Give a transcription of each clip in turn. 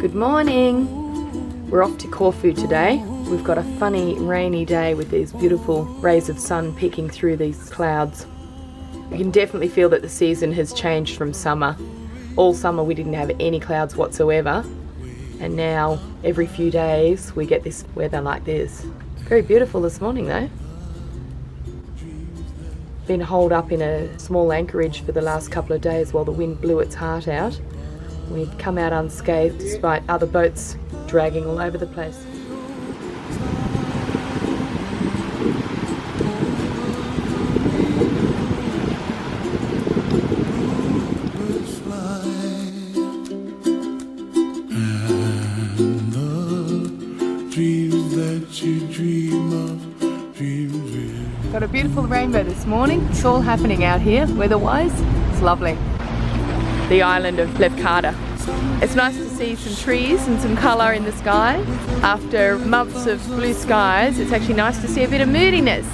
Good morning! We're off to Corfu today. We've got a funny rainy day with these beautiful rays of sun peeking through these clouds. You can definitely feel that the season has changed from summer. All summer we didn't have any clouds whatsoever, and now every few days we get this weather like this. Very beautiful this morning though. Been holed up in a small anchorage for the last couple of days while the wind blew its heart out. We've come out unscathed despite other boats dragging all over the place. Got a beautiful rainbow this morning. It's all happening out here, weather-wise. It's lovely. The island of Levkas. It's nice to see some trees and some colour in the sky. After months of blue skies, it's actually nice to see a bit of moodiness.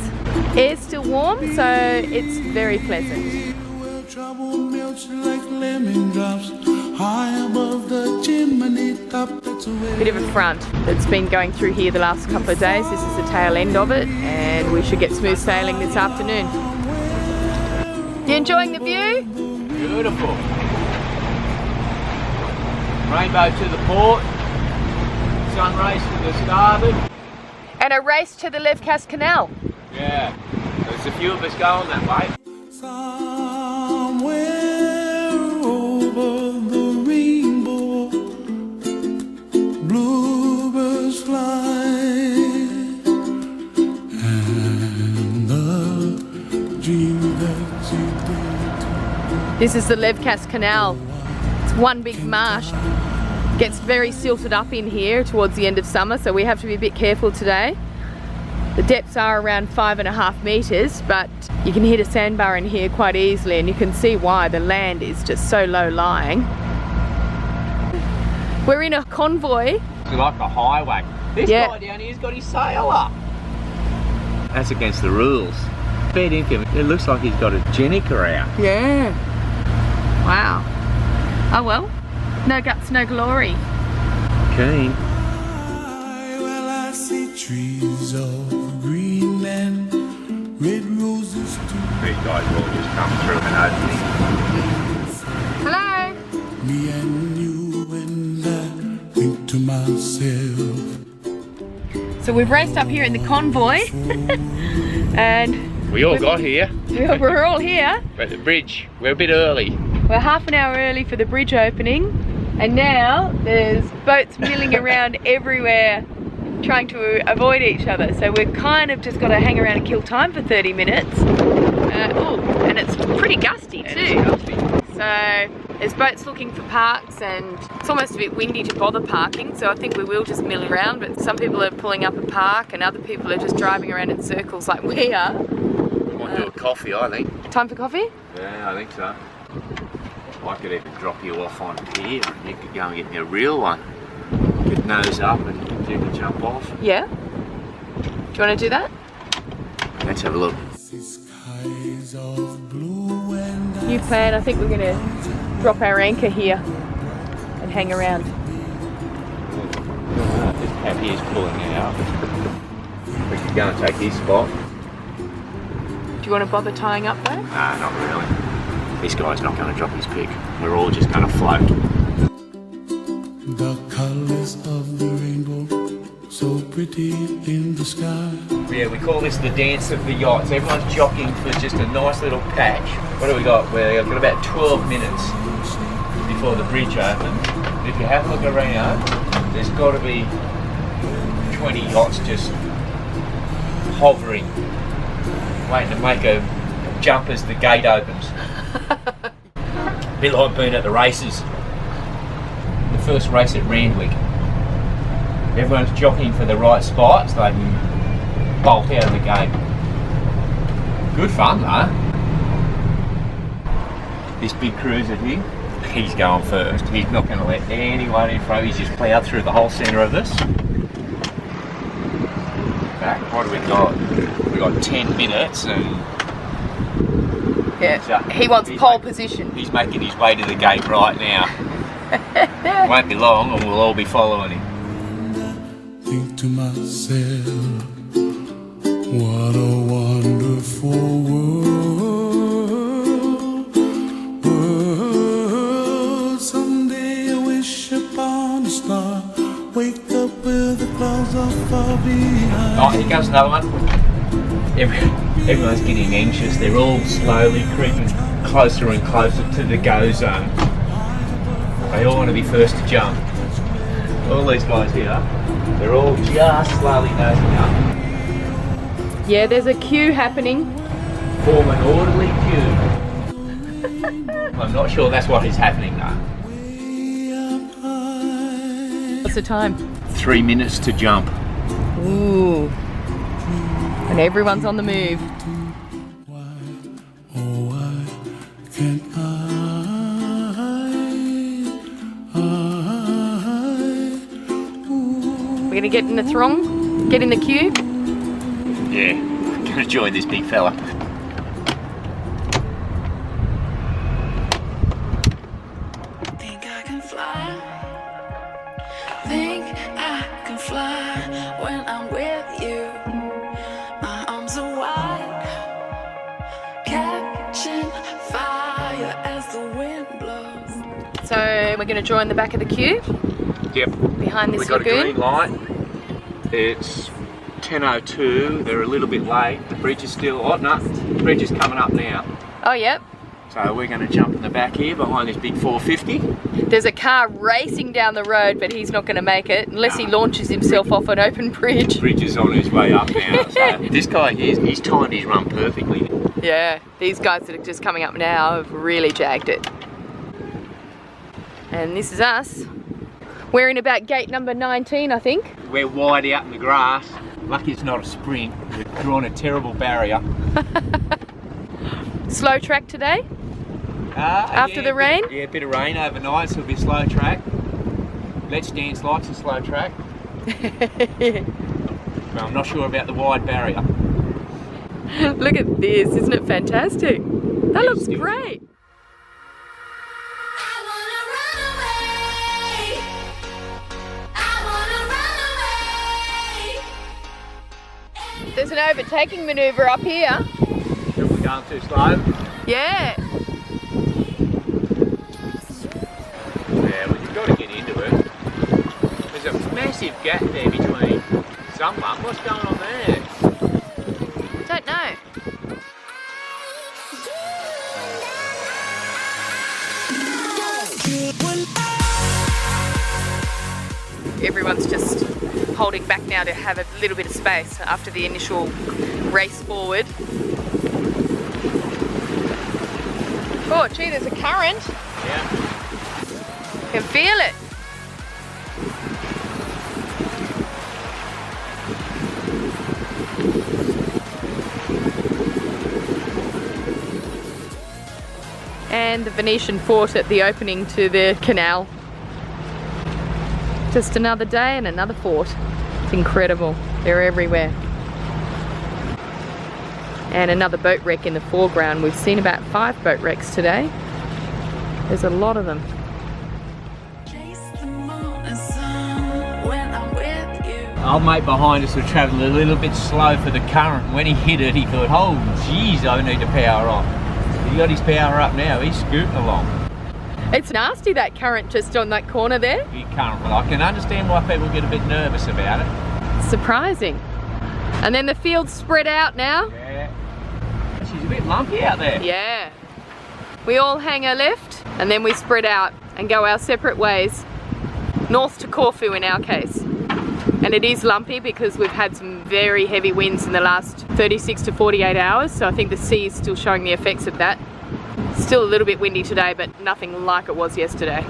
Air's still warm, so it's very pleasant. Bit of a front that's been going through here the last couple of days. This is the tail end of it, and we should get smooth sailing this afternoon. You enjoying the view? Beautiful. Rainbow to the port, sun rays to the starboard. And a race to the Levkas Canal. Yeah, there's a few of us going that way. Somewhere over the rainbow, bluebirds fly, and the dream that you did. This is the Levkas Canal. It's one big marsh. Gets very silted up in here towards the end of summer, so we have to be a bit careful today. The depths are around 5.5 meters, but you can hit a sandbar in here quite easily, and you can see why. The land is just so low lying. We're in a convoy. It's like a highway. This guy down here's got his sail up. That's against the rules. Fair dinkum. It looks like he's got a Jenica out. Yeah. Wow. Oh well. No guts, no glory. Keen. Well, I see trees of green and red roses too. These guys will just come through an opening. Hello. Me and you, and I think to myself. So we've raced up here in the convoy, and We all got here. we're all here. But the bridge, we're a bit early. We're half an hour early for the bridge opening, and now there's boats milling around everywhere trying to avoid each other. So we've kind of just got to hang around and kill time for 30 minutes. Oh, and it's pretty gusty too. So there's boats looking for parks, and it's almost a bit windy to bother parking, so I think we will just mill around, but some people are pulling up a park and other people are just driving around in circles like we are. We might do a coffee, I think. Time for coffee? Yeah, I think so. I could even drop you off on here and you could go and get me a real one. Could nose up and you could jump off. Yeah? Do you want to do that? Let's have a look. New plan, I think we're going to drop our anchor here and hang around. This happy is pulling it out. We could go and take his spot. Do you want to bother tying up though? Nah, not really. This guy's not going to drop his pick. We're all just going to float. The colors of the rainbow, so pretty in the sky. Yeah, we call this the dance of the yachts. Everyone's jockeying for just a nice little patch. What do we got? We've got about 12 minutes before the bridge opens. If you have a look around, there's got to be 20 yachts just hovering, waiting to make a jump as the gate opens. A bit like being at the races. The first race at Randwick. Everyone's jockeying for the right spot so they can bolt out of the gate. Good fun though. This big cruiser here, he's going first. He's not going to let anyone in front. He's just ploughed through the whole centre of this. Back, what do we got? We got 10 minutes and Yeah, he wants pole position. He's making his way to the gate right now. Won't be long and we'll all be following him. Think to myself, what a wonderful world. Someday I wish upon a star, wake up with the clouds are far behind. Oh, here comes another one. Everyone's getting anxious. They're all slowly creeping closer and closer to the go zone. They all want to be first to jump. All these guys here, they're all just slowly nosing up. Yeah, there's a queue happening. Form an orderly queue. I'm not sure that's what is happening though. What's the time? 3 minutes to jump. Ooh. And everyone's on the move. Oh, why can't We're gonna get in the throng, get in the queue. Yeah, I'm gonna join this big fella. Think I can fly. Think I can fly when I'm with you. My arms are wide, catching fire as the wind blows. So we're gonna join the back of the queue Yep. behind this We've got a lagoon. green light. It's 10:02. They're a little bit late. The bridge is still. Oh no, the bridge is coming up now. Oh, yep. So we're going to jump in the back here behind this big 450. There's a car racing down the road, but he's not gonna make it unless he launches himself off an open bridge. The bridge is on his way up now. So this guy here, he's timed his run perfectly. Yeah, these guys that are just coming up now have really jagged it. And this is us. We're in about gate number 19, I think. We're wide out in the grass. Lucky it's not a sprint. We've drawn a terrible barrier. Slow track today. After the rain? Yeah, a bit of rain overnight, so it'll be slow track. Let's Dance likes a slow track. Well, I'm not sure about the wide barrier. Look at this, isn't it fantastic? That looks great. There's an overtaking maneuver up here. We're going too slow. Yeah. Yeah, well, you've got to get into it. There's a massive gap there between someone. What's going on there? Don't know. Everyone's just holding back now to have a little bit of space after the initial race forward. Oh gee, there's a current. Yeah. Can feel it. And the Venetian fort at the opening to the canal. Just another day and another fort. It's incredible. They're everywhere. And another boat wreck in the foreground. We've seen about 5 boat wrecks today. There's a lot of them. Old mate behind us was travelling a little bit slow for the current. When he hit it, he thought, oh geez, I need to power on. He got his power up now, he's scooting along. It's nasty, that current just on that corner there. Big current, but I can understand why people get a bit nervous about it. Surprising. And then the field's spread out now. Yeah. She's a bit lumpy out there. Yeah. We all hang a left and then we spread out and go our separate ways. North to Corfu in our case. And it is lumpy because we've had some very heavy winds in the last 36 to 48 hours. So I think the sea is still showing the effects of that. Still a little bit windy today, but nothing like it was yesterday.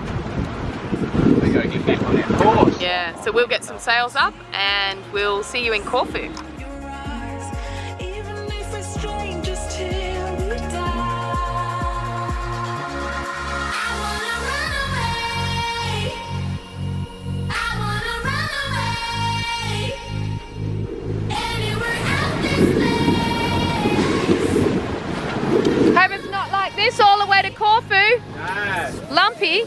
We gotta get back on our course. Yeah, so we'll get some sails up and we'll see you in Corfu. Hope it's not like this all the way to Corfu. No. Lumpy.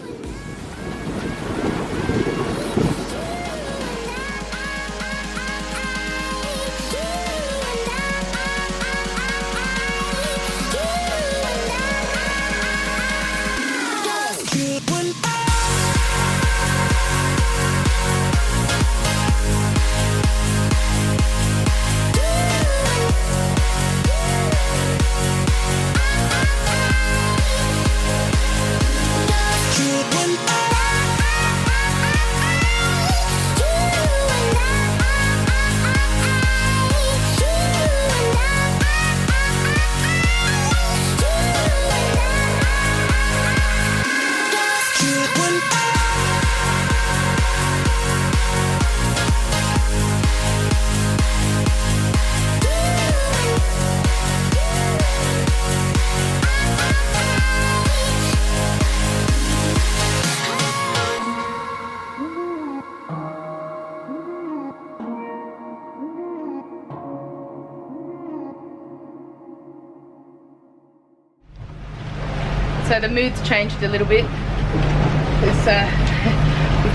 So the mood's changed a little bit. We've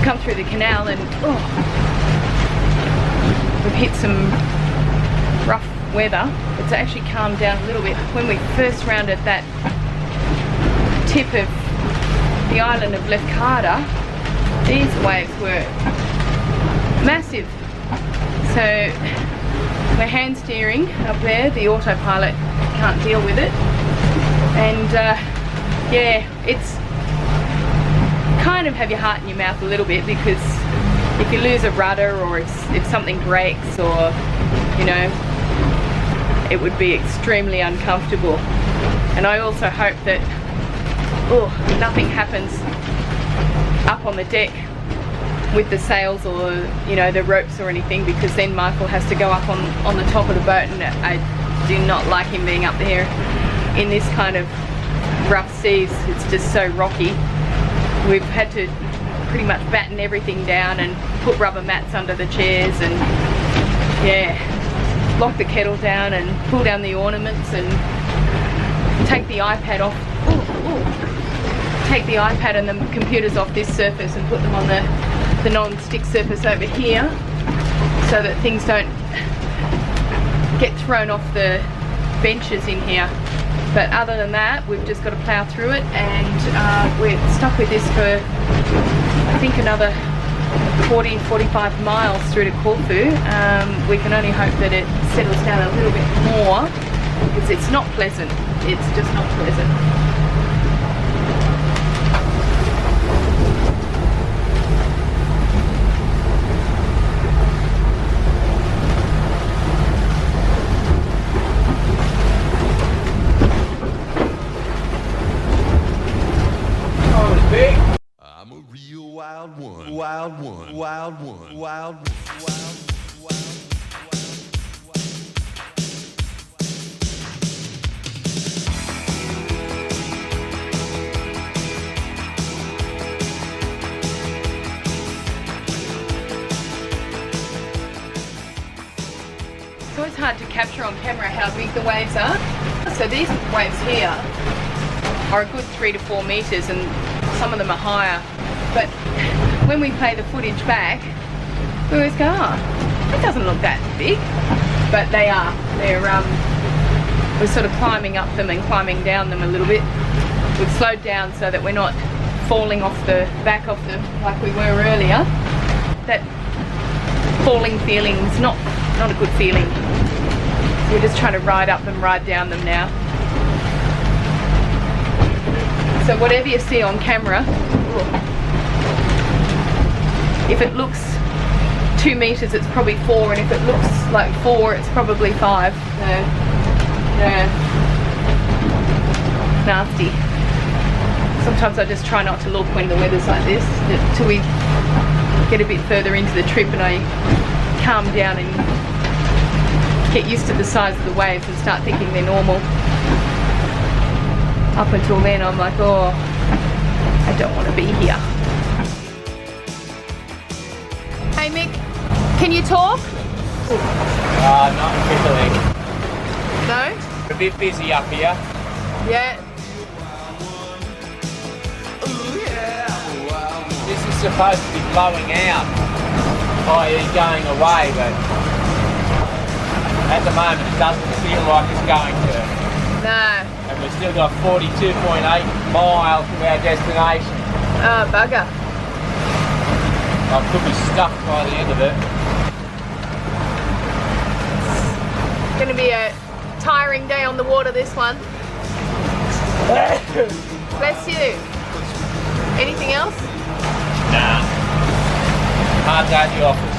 come through the canal and we've hit some rough weather. It's actually calmed down a little bit. When we first rounded that tip of the island of Levkas, these waves were massive. So we're hand steering up there. The autopilot can't deal with it. And yeah, it's kind of have your heart in your mouth a little bit, because if you lose a rudder or if something breaks, or you know, it would be extremely uncomfortable. And I also hope that nothing happens up on the deck with the sails or you know the ropes or anything, because then Michael has to go up on the top of the boat, and I do not like him being up there in this kind of rough seas. It's just so rocky. We've had to pretty much batten everything down and put rubber mats under the chairs, and yeah, lock the kettle down and pull down the ornaments and take the iPad off. Take the iPad and the computers off this surface and put them on the non-stick surface over here, so that things don't get thrown off the benches in here. But other than that, we've just got to plough through it, and we're stuck with this for I think another 40-45 miles through to Corfu. We can only hope that it settles down a little bit more, because it's not pleasant. It's just not pleasant. I'm a real wild one, wild one, wild one, wild one, wild one. It's always hard to capture on camera how big the waves are. So these waves here are a good 3 to 4 meters, and some of them are higher. But when we play the footage back, we always go, it doesn't look that big. But they are. We're sort of climbing up them and climbing down them a little bit. We've slowed down so that we're not falling off the back of them like we were earlier. That falling feeling is not a good feeling. We're just trying to ride up them, ride down them now. So whatever you see on camera, if it looks 2 meters, it's probably 4, and if it looks like 4, it's probably 5. Nasty. Sometimes I just try not to look when the weather's like this, till we get a bit further into the trip and I calm down and get used to the size of the waves and start thinking they're normal. Up until then I'm like, oh, I don't want to be here. Hey Mick, can you talk? Not particularly. No? A bit busy up here. Yeah. This is supposed to be blowing out, i.e. going away, but at the moment it doesn't feel like it's going to. No. And we've still got 42.8 miles to our destination. Oh, bugger. I could be stuffed by the end of it. It's going to be a tiring day on the water, this one. Bless you. Anything else? Nah. Hard day at the office.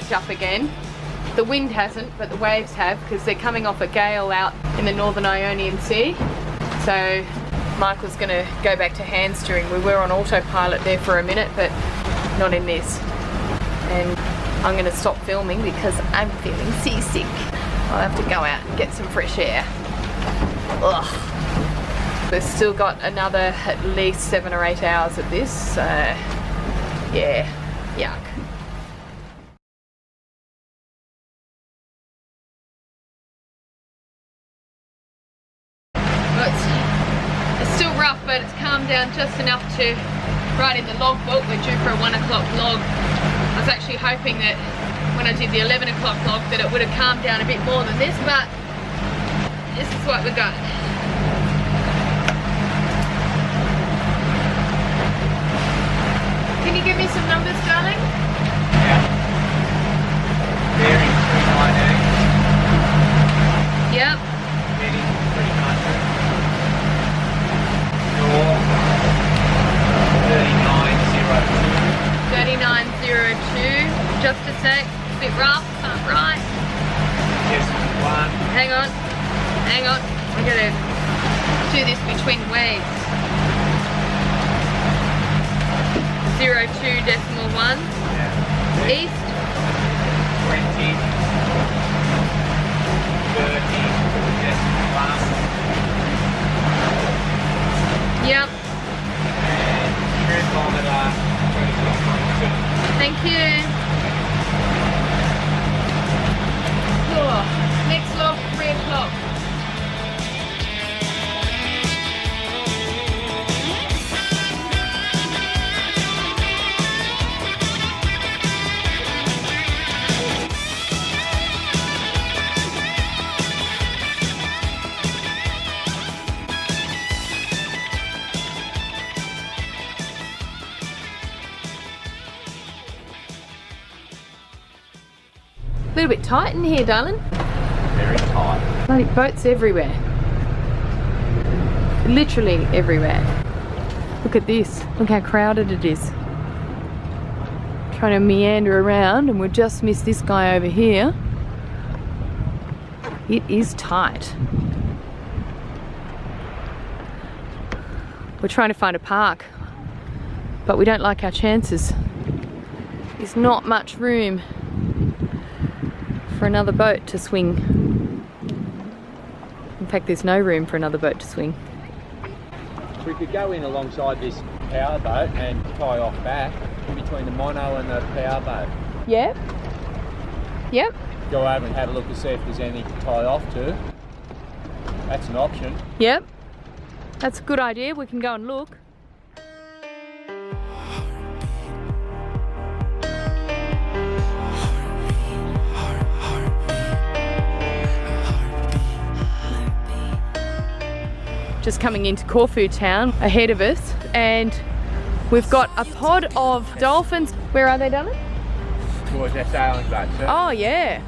picked up again. The wind hasn't, but the waves have, because they're coming off a gale out in the Northern Ionian Sea. So Michael's going to go back to hand steering. We were on autopilot there for a minute, but not in this. And I'm going to stop filming because I'm feeling seasick. I'll have to go out and get some fresh air. Ugh. We've still got another at least 7 or 8 hours of this, so yeah, yuck. Well, it's still rough, but it's calmed down just enough to write in the logbook. We're due for a 1 o'clock log. I was actually hoping that when I did the 11 o'clock log that it would have calmed down a bit more than this, but this is what we got. Can you give me some numbers, darling? Yeah. Bearing 398. Yep. Heading 300. North 3902. 3902. Just a sec. A bit rough, but right. Decimal 1. Hang on. Hang on. We're gonna do this between waves. 02.1. Yeah. East. 20. 30. Decimal 1. Yep. And true kilometre 26.2. Thank you. Oh, next log, 3 o'clock. A little bit tight in here, darling. Very tight. Bloody boats everywhere. Literally everywhere. Look at this. Look how crowded it is. Trying to meander around, and we've just missed this guy over here. It is tight. We're trying to find a park, but we don't like our chances. There's not much room for another boat to swing. In fact, there's no room for another boat to swing. We could go in alongside this power boat and tie off back in between the mono and the power boat. Yep. Yep. Go over and have a look to see if there's anything to tie off to. That's an option. Yep. That's a good idea. We can go and look. Just coming into Corfu town ahead of us, and we've got a pod of dolphins. Where are they, darling? Towards that sailing boat, sir. Oh yeah.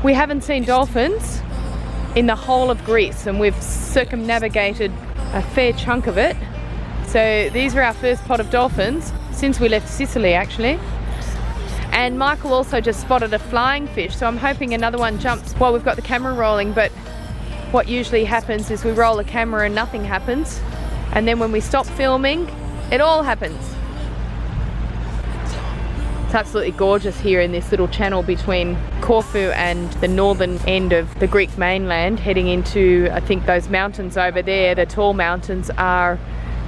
We haven't seen dolphins in the whole of Greece, and we've circumnavigated a fair chunk of it. So these are our first pod of dolphins since we left Sicily, actually. And Michael also just spotted a flying fish, so I'm hoping another one jumps while we've got the camera rolling. But what usually happens is we roll a camera and nothing happens, and then when we stop filming, it all happens. It's absolutely gorgeous here in this little channel between Corfu and the northern end of the Greek mainland, heading into, I think, those mountains over there. The tall mountains are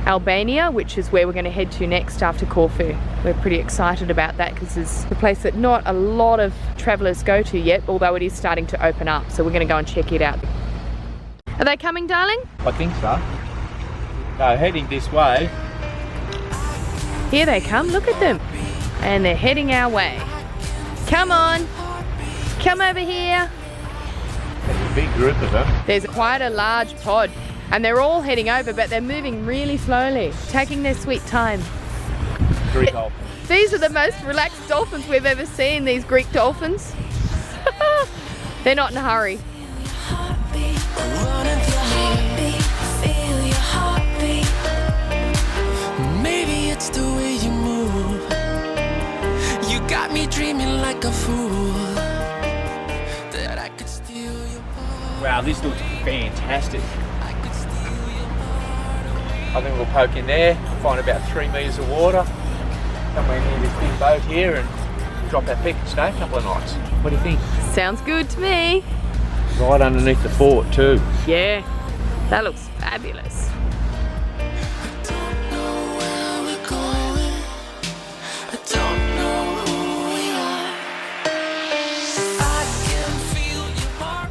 Albania, which is where we're going to head to next after Corfu. We're pretty excited about that because it's a place that not a lot of travellers go to yet, although it is starting to open up, so we're going to go and check it out. Are they coming, darling? I think so. No, heading this way. Here they come, look at them. And they're heading our way. Come on, come over here. There's a big group of them. There's quite a large pod, and they're all heading over, but they're moving really slowly, taking their sweet time. 3 dolphins. These are the most relaxed dolphins we've ever seen, these Greek dolphins. They're not in a hurry. Maybe it's the way you move. You got got me dreaming like a fool that I could steal your heart. Wow, this looks fantastic. I could steal your heart. I think we'll poke in there, find about 3 metres of water, somewhere near this big boat here, and drop our pick and stay a couple of nights. What do you think? Sounds good to me. Right underneath the fort too. Yeah, that looks fabulous.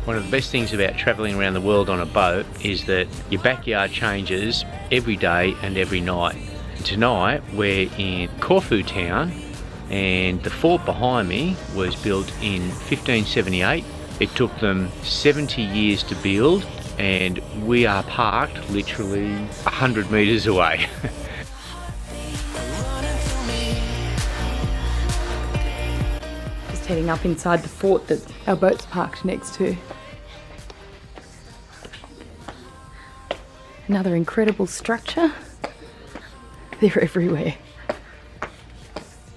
One of the best things about travelling around the world on a boat is that your backyard changes every day and every night. Tonight we're in Corfu town, and the fort behind me was built in 1578. It took them 70 years to build, and we are parked literally 100 metres away. Just heading up inside the fort that our boat's parked next to. Another incredible structure. They're everywhere.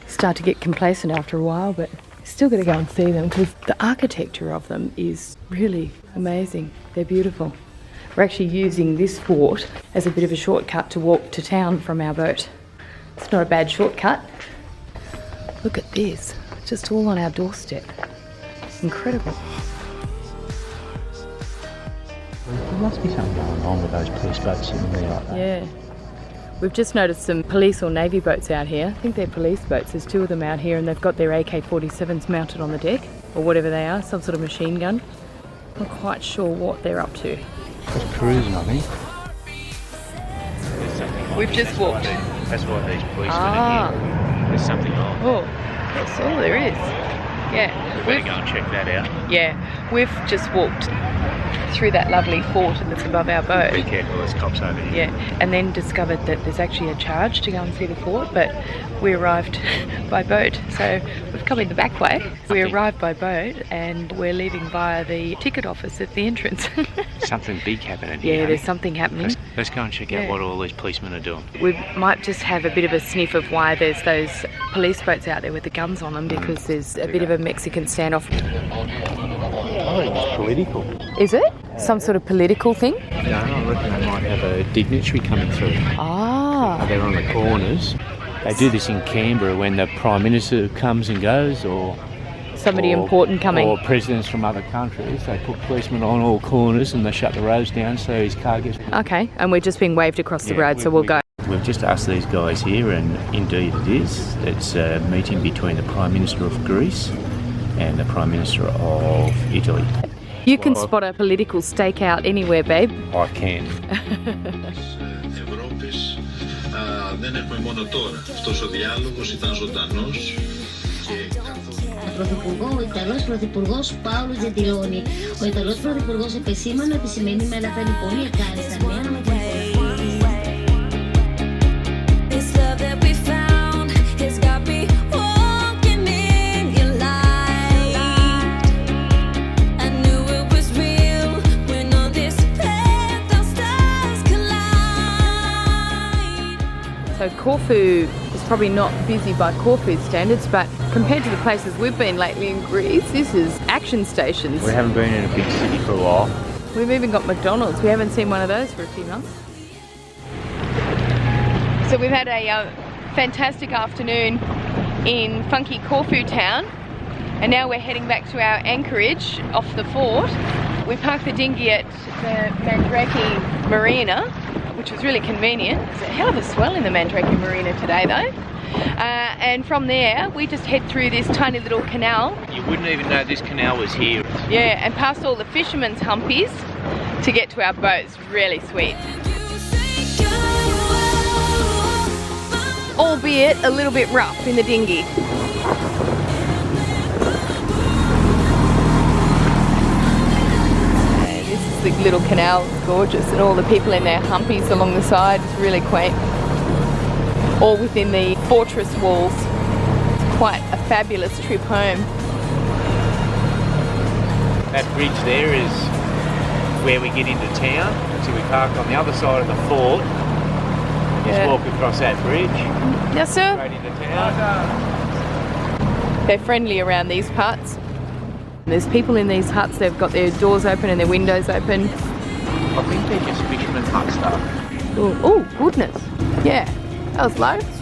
Start to get complacent after a while, but still got to go and see them because the architecture of them is really amazing. They're beautiful. We're actually using this fort as a bit of a shortcut to walk to town from our boat. It's not a bad shortcut. Look at this, just all on our doorstep. Incredible. There must be something going on with those police boats sitting there like that. Yeah. We've just noticed some police or navy boats out here. I think they're police boats. There's 2 of them out here, and they've got their AK-47s mounted on the deck, or whatever they are, some sort of machine gun. Not quite sure what they're up to. Just cruising, I think. We've just walked. That's why these policemen are here. There's something on. Oh, that's all there is. Yeah. We better go and check that out. Yeah, we've just walked through that lovely fort that's above our boat. Be careful, there's cops over here. Yeah, and then discovered that there's actually a charge to go and see the fort, but we arrived by boat, so we've come in the back way. We arrived by boat and we're leaving via the ticket office at the entrance. Something big happening here. Yeah, there's something happening. Let's go and check out what all these policemen are doing. We might just have a bit of a sniff of why there's those police boats out there with the guns on them, because there's a bit of a Mexican standoff. Oh, it's political. Is it? Some sort of political thing? No, I reckon they might have a dignitary coming through. Ah. They're on the corners. They do this in Canberra when the Prime Minister comes and goes, or somebody important coming. Or presidents from other countries. They put policemen on all corners and they shut the roads down so his car gets... Okay, and we're just being waved across the road, so we'll go. We've just asked these guys here, and indeed it is. It's a meeting between the Prime Minister of Greece and the Prime Minister of Italy. You can spot a political stakeout anywhere, babe. I can. Ευρώπης δεν έχουμε μόνο τώρα. Αυτός ο διάλογος ήταν ζωντανός και Πρωθυπουργό, ο Ιταλός Πρωθυπουργός Πάολο Τζεντιλόνι. Ο Ιταλός Πρωθυπουργός επεσήμανε ότι σημαίνει με αναφέρει πολύ ευχάριστα νέα με την So Corfu is probably not busy by Corfu standards, but compared to the places we've been lately in Greece, this is action stations. We haven't been in a big city for a while. We've even got McDonald's. We haven't seen one of those for a few months. So we've had a fantastic afternoon in funky Corfu town, and now we're heading back to our anchorage off the fort. We parked the dinghy at the Mandrake Marina, which was really convenient. There's a hell of a swell in the Mandrake Marina today though. And from there, we just head through this tiny little canal. You wouldn't even know this canal was here. Yeah, and past all the fishermen's humpies to get to our boats. Really sweet. Albeit a little bit rough in the dinghy. The little canal is gorgeous, and all the people in their humpies along the side is really quaint. All within the fortress walls. It's quite a fabulous trip home. That bridge there is where we get into town. So we park on the other side of the fort. Just walk across that bridge. Yes, sir. Straight into town. They're friendly around these parts. There's people in these huts, they've got their doors open and their windows open. I think they're just fisherman hut stuff. Oh, goodness. Yeah, that was low.